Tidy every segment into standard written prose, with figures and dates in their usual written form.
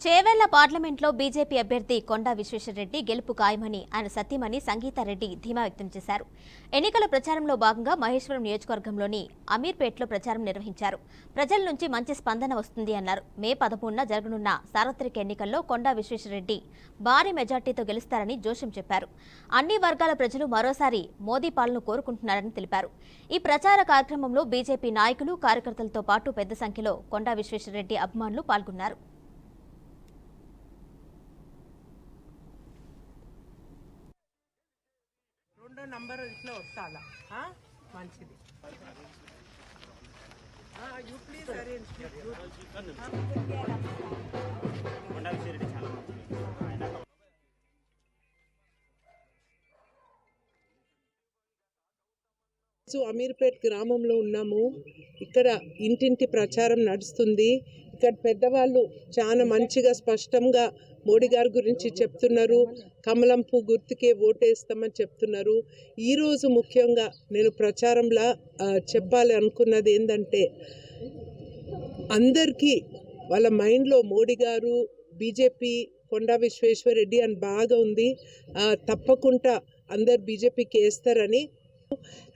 చేవెళ్ల పార్లమెంట్లో బీజేపీ అభ్యర్థి కొండా విశ్వేశ్వరరెడ్డి గెలుపు ఖాయమని ఆయన సతీమణి సంగీతారెడ్డి ధీమా వ్యక్తం చేశారు. ఎన్నికల ప్రచారంలో భాగంగా మహేశ్వరం నియోజకవర్గంలోని అమీర్పేటలో ప్రచారం నిర్వహించారు. ప్రజల నుంచి మంచి స్పందన వస్తుంది అన్నారు. మే 13న జరగనున్న సార్వత్రిక ఎన్నికల్లో కొండా విశ్వేశ్వరరెడ్డి భారీ మెజార్టీతో గెలుస్తారని జోషం చెప్పారు. అన్ని వర్గాల ప్రజలు మరోసారి మోదీ పాలన కోరుకుంటున్నారని తెలిపారు. ఈ ప్రచార కార్యక్రమంలో బీజేపీ నాయకులు, కార్యకర్తలతో పాటు పెద్ద సంఖ్యలో కొండా విశ్వేశ్వరరెడ్డి అభిమానులు పాల్గొన్నారు. రెండో నంబర్ ఇట్లా వస్తాలా మంచిది. You please arrange. అమీర్పేట్ గ్రామంలో ఉన్నాము. ఇక్కడ ఇంటింటి ప్రచారం నడుస్తుంది. ఇక్కడ పెద్దవాళ్ళు చాలా మంచిగా స్పష్టంగా మోడీ గారి గురించి చెప్తున్నారు. కమలం పువ్వు గుర్తుకే ఓటేస్తామని చెప్తున్నారు. ఈరోజు ముఖ్యంగా నేను ప్రచారంలో చెప్పాలి అనుకున్నది ఏంటంటే, అందరికీ వాళ్ళ మైండ్లో మోడీ గారు, బీజేపీ, కొండా విశ్వేశ్వరరెడ్డి అని బాగా ఉంది. తప్పకుండా అందరు బీజేపీకి వేస్తారని.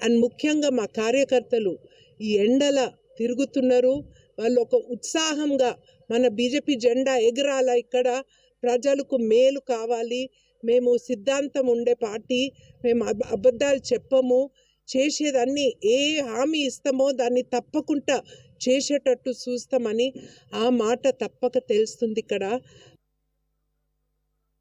అండ్ ముఖ్యంగా మా కార్యకర్తలు ఈ ఎండల తిరుగుతున్నారు. వాళ్ళు ఒక ఉత్సాహంగా మన బీజేపీ జెండా ఎగరాల, ఇక్కడ ప్రజలకు మేలు కావాలి, మేము సిద్ధాంతం ఉండే పార్టీ, మేము అబద్ధాలు చెప్పము, చేసేదాన్ని ఏ హామీ ఇస్తామో దాన్ని తప్పకుండా చేసేటట్టు చూస్తామని ఆ మాట తప్పక తెలుస్తుంది ఇక్కడ.